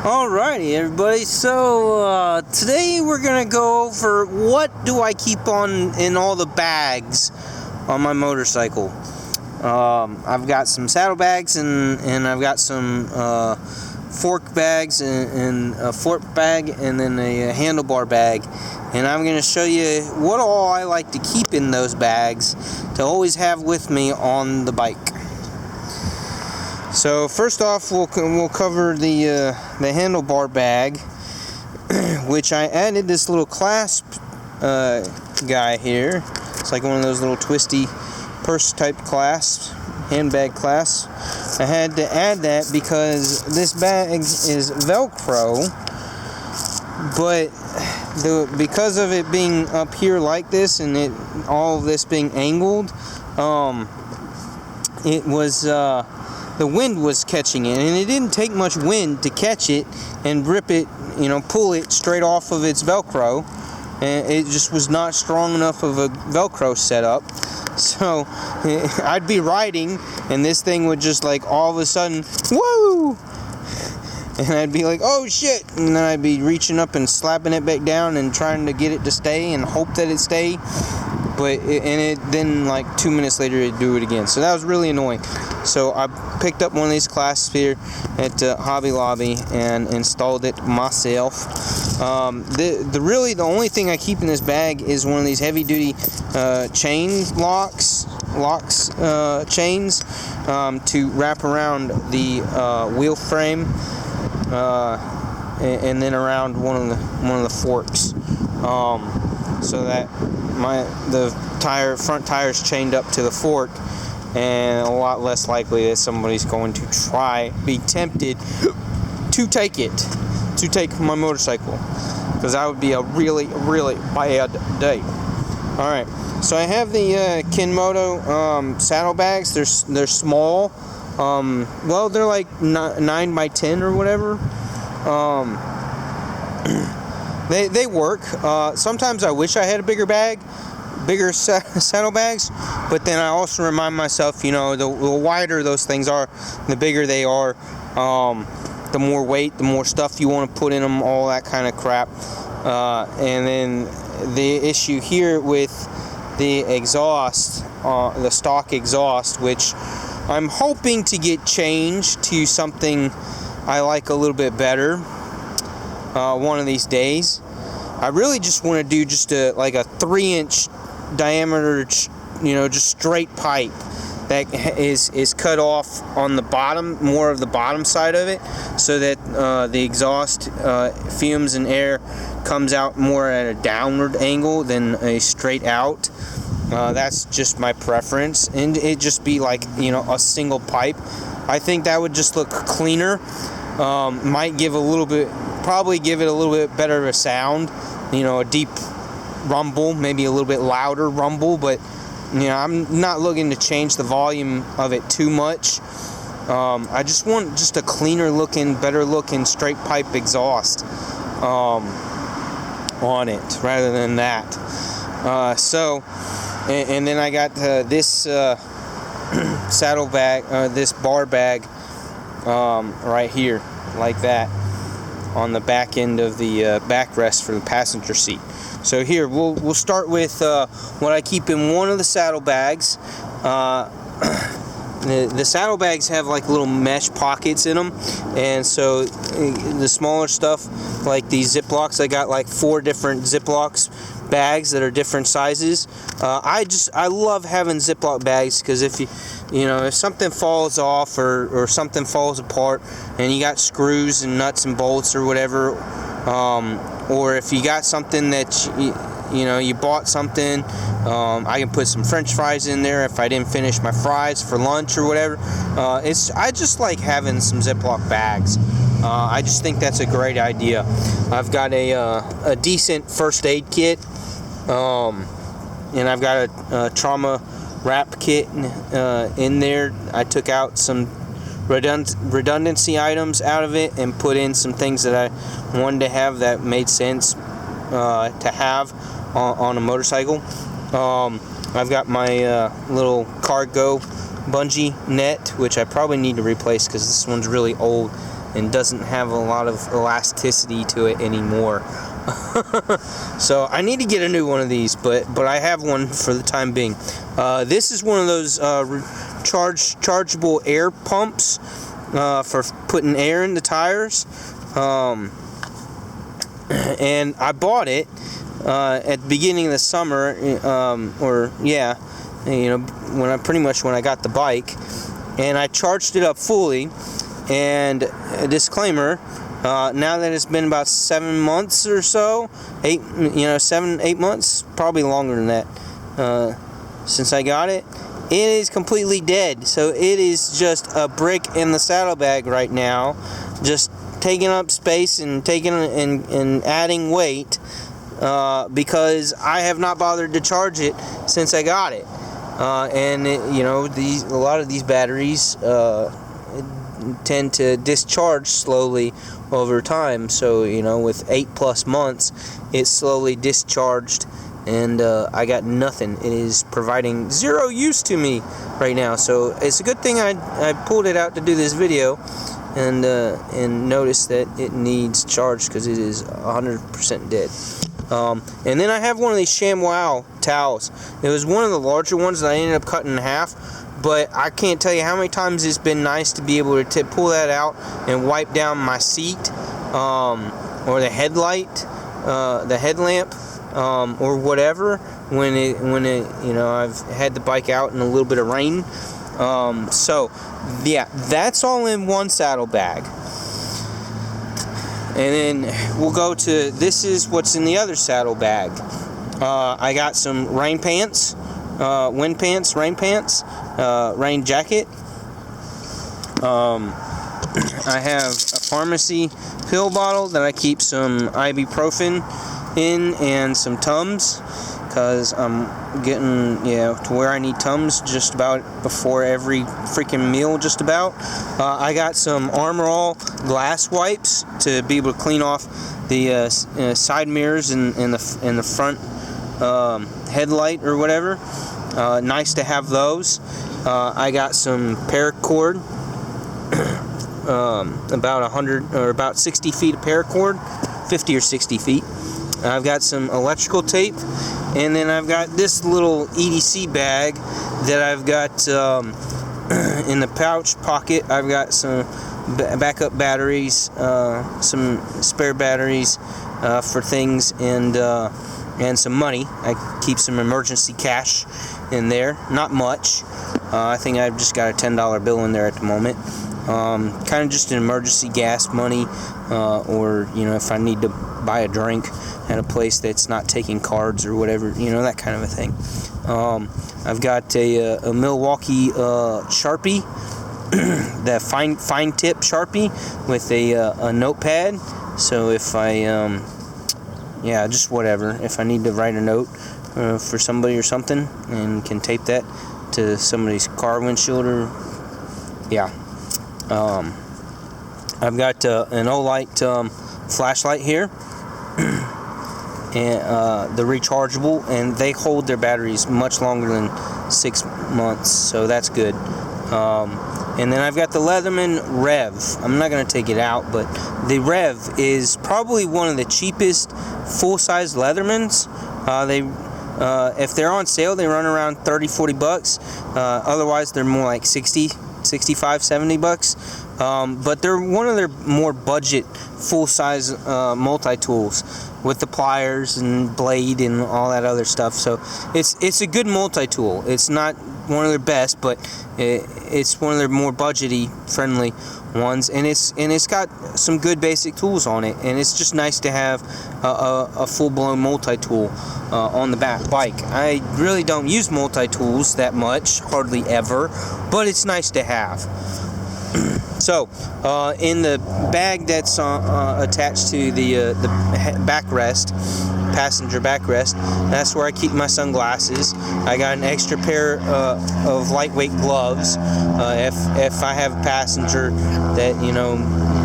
Alrighty everybody, so today we're gonna go over what do I keep on in all the bags on my motorcycle. I've got some saddlebags and I've got some fork bags and a fork bag and then a handlebar bag, and I'm gonna show you what all I like to keep in those bags to always have with me on the bike. So first off, we'll cover the handlebar bag, which I added this little clasp guy here. It's like one of those little twisty purse type clasps, handbag clasps. I had to add that because this bag is Velcro, but because of it being up here like this and all of this being angled, it was the wind was catching it, and it didn't take much wind to catch it and rip it, pull it straight off of its Velcro, and it just was not strong enough of a Velcro setup. So I'd be riding and this thing would just like all of a sudden, woo! And I'd be like, oh shit, and then I'd be reaching up and slapping it back down and trying to get it to stay and hope that it stay, but then like 2 minutes later it'd do it again. So that was really annoying. So I picked up one of these clasps here at Hobby Lobby and installed it myself. The only thing I keep in this bag is one of these heavy duty chain locks chains to wrap around the wheel frame and then around one of the forks, so that the front tire's chained up to the fork, and a lot less likely that somebody's going to be tempted to take my motorcycle, because that would be a really bad day. Alright, so I have the Kinmoto saddlebags. They're small. Well, they're like 9 by 10 or whatever. They work. Sometimes I wish I had a bigger saddlebags, but then I also remind myself, the wider those things are, the bigger they are, the more weight, the more stuff you want to put in them, all that kind of crap. And then the issue here with the exhaust, the stock exhaust, which I'm hoping to get changed to something I like a little bit better one of these days. I really just want to do just like a 3-inch diameter, just straight pipe that is cut off on the bottom, more of the bottom side of it, so that the exhaust fumes and air comes out more at a downward angle than a straight out. That's just my preference, and it just be like a single pipe. I think that would just look cleaner. Might probably give it a little bit better of a sound, a deep rumble, maybe a little bit louder rumble, but I'm not looking to change the volume of it too much. I just want just a cleaner looking, better looking straight pipe exhaust on it rather than that. So and then I got this saddlebag, this bar bag right here, like that, on the back end of the backrest for the passenger seat. So here we'll start with what I keep in one of the saddlebags. The saddlebags have like little mesh pockets in them, and so the smaller stuff, like these Ziplocs, I got like 4 different Ziplocs bags that are different sizes. I love having Ziploc bags, because if if something falls off or something falls apart and you got screws and nuts and bolts or whatever, or if you got something that you bought something, I can put some French fries in there if I didn't finish my fries for lunch or whatever. I just like having some Ziploc bags. I just think that's a great idea. I've got a decent first aid kit, and I've got a trauma wrap kit in there. I took out some redundancy items out of it and put in some things that I wanted to have that made sense to have on a motorcycle. I've got my little cargo bungee net, which I probably need to replace because this one's really old and doesn't have a lot of elasticity to it anymore. So I need to get a new one of these, but I have one for the time being. This is one of those chargeable air pumps for putting air in the tires, and I bought it at the beginning of the summer, when I got the bike, and I charged it up fully. And a disclaimer, now that it's been about 7 months or so, 8 months, probably longer than that, since I got it, it is completely dead. So it is just a brick in the saddlebag right now, just taking up space and and adding weight, because I have not bothered to charge it since I got it. A lot of these batteries tend to discharge slowly over time, so with 8+ months it's slowly discharged, and I got nothing. It is providing zero use to me right now, so it's a good thing I pulled it out to do this video and noticed that it needs charge, because it is 100% dead. And then I have one of these ShamWow towels. It was one of the larger ones that I ended up cutting in half, but I can't tell you how many times it's been nice to be able to pull that out and wipe down my seat, or the headlamp, or whatever, when I've had the bike out in a little bit of rain. So yeah, that's all in one saddlebag. And then we'll go to, this is what's in the other saddlebag. I got some rain pants, wind pants, rain pants, rain jacket. I have a pharmacy pill bottle that I keep some ibuprofen in, and some Tums, because I'm getting to where I need Tums just about before every freaking meal, just about. I got some Armor All glass wipes to be able to clean off the side mirrors and the front headlight or whatever. Nice to have those. I got some paracord, about 60 feet of paracord, 50 or 60 feet. I've got some electrical tape, and then I've got this little EDC bag that I've got in the pouch pocket. I've got some backup batteries, some spare batteries for things, and some money. I keep some emergency cash in there. Not much. I think I've just got a $10 bill in there at the moment. Kind of just an emergency gas money, or if I need to buy a drink at a place that's not taking cards or whatever, that kind of a thing. I've got a Milwaukee Sharpie, that fine tip Sharpie with a notepad. So if I just whatever, if I need to write a note for somebody or something, and can tape that to somebody's car windshield, or I've got an Olight flashlight here, and the rechargeable, and they hold their batteries much longer than 6 months, so that's good. And then I've got the Leatherman Rev. I'm not going to take it out, but the Rev is probably one of the cheapest full-size Leathermans. If they're on sale, they run around $30-40. Otherwise, they're more like $60, $65, $70. But they're one of their more budget full-size multi-tools with the pliers and blade and all that other stuff. So it's a good multi-tool. It's not one of their best, but it's one of their more budgety friendly ones, and it's got some good basic tools on it, and it's just nice to have a full-blown multi-tool on the bike. I really don't use multi-tools that much, hardly ever, but it's nice to have. So, in the bag that's attached to the backrest, passenger backrest, that's where I keep my sunglasses. I got an extra pair of lightweight gloves if I have a passenger that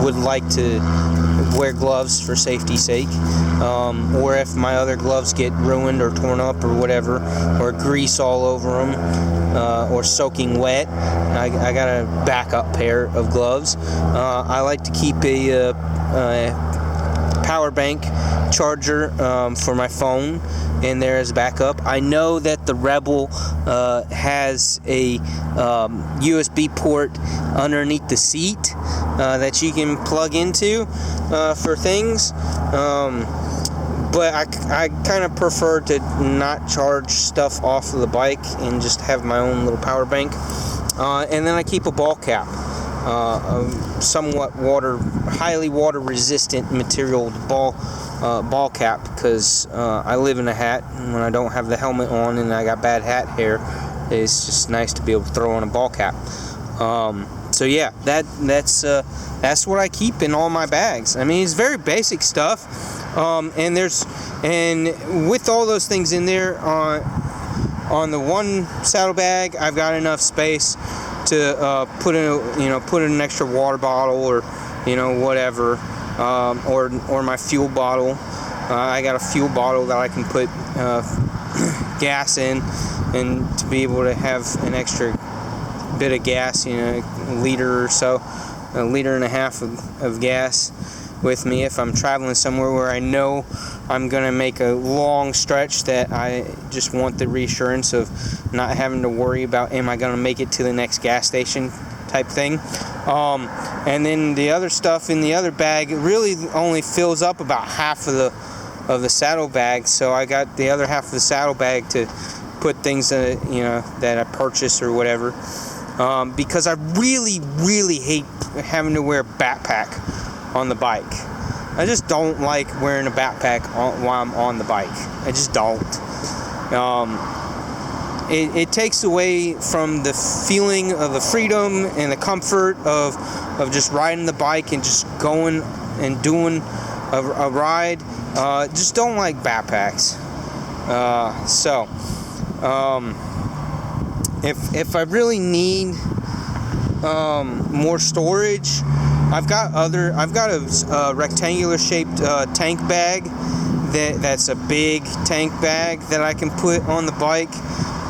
would like to wear gloves for safety's sake, or if my other gloves get ruined or torn up or whatever, or grease all over them, or soaking wet, I got a backup pair of gloves. I like to keep a power bank charger for my phone in there as backup. I know that the Rebel has a USB port underneath the seat that you can plug into for things, but I kind of prefer to not charge stuff off of the bike and just have my own little power bank. And then I keep a ball cap, a somewhat highly water resistant material ball cap, because I live in a hat, and when I don't have the helmet on and I got bad hat hair, it's just nice to be able to throw on a ball cap. So yeah, that's what I keep in all my bags. I mean, it's very basic stuff, and with all those things in there on the one saddlebag, I've got enough space to put an extra water bottle, or whatever, or my fuel bottle. I got a fuel bottle that I can put gas in, and to be able to have an extra bit of gas, a liter or so, a liter and a half of gas with me if I'm traveling somewhere where I know I'm gonna make a long stretch, that I just want the reassurance of not having to worry about, am I gonna make it to the next gas station type thing. And then the other stuff in the other bag really only fills up about half of the saddlebag, so I got the other half of the saddlebag to put things that I purchase or whatever, because I really hate having to wear a backpack on the bike. I just don't like wearing a backpack while I'm on the bike. I just don't. It takes away from the feeling of the freedom and the comfort of just riding the bike and just going and doing a ride. Just don't like backpacks. If I really need more storage, I've got a rectangular shaped tank bag that's a big tank bag that I can put on the bike.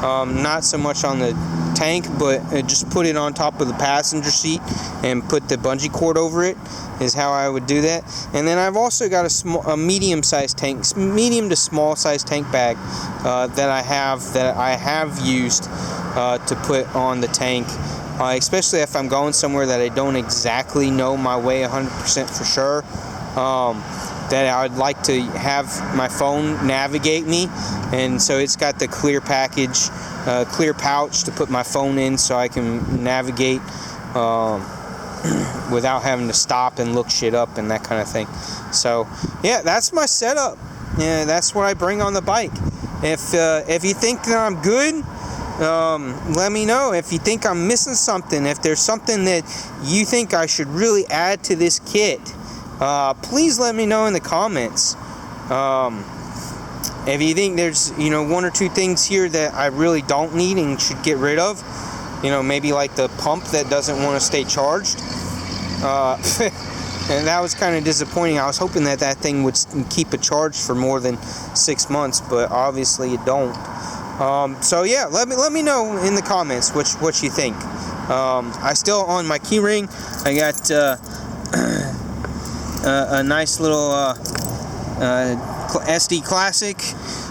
Not so much on the tank, but just put it on top of the passenger seat and put the bungee cord over it is how I would do that. And then I've also got a medium to small size tank bag that I have used to put on the tank, especially if I'm going somewhere that I don't exactly know my way 100% for sure. That I would like to have my phone navigate me, and so it's got the clear package, clear pouch to put my phone in, so I can navigate without having to stop and look shit up and that kind of thing. So yeah, that's my setup. Yeah, that's what I bring on the bike. If you think that I'm good, let me know. If you think I'm missing something, if there's something that you think I should really add to this kit, please let me know in the comments. If you think there's one or two things here that I really don't need and should get rid of, maybe like the pump that doesn't want to stay charged, and that was kind of disappointing. I was hoping that thing would keep a charge for more than 6 months, but obviously it don't. So yeah, let me know in the comments what you think. I still, on my keyring, I got a nice little SD Classic,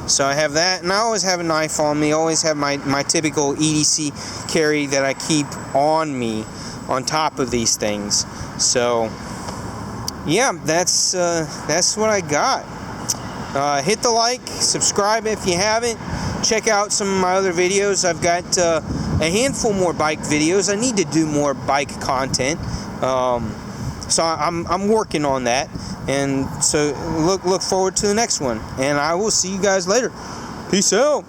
so I have that, and I always have a knife on me. I always have my typical EDC carry that I keep on me on top of these things. So yeah, that's what I got. Hit the like, subscribe if you haven't. Check out some of my other videos. I've got a handful more bike videos. I need to do more bike content. So I'm working on that, and so look forward to the next one, and I will see you guys later. Peace out.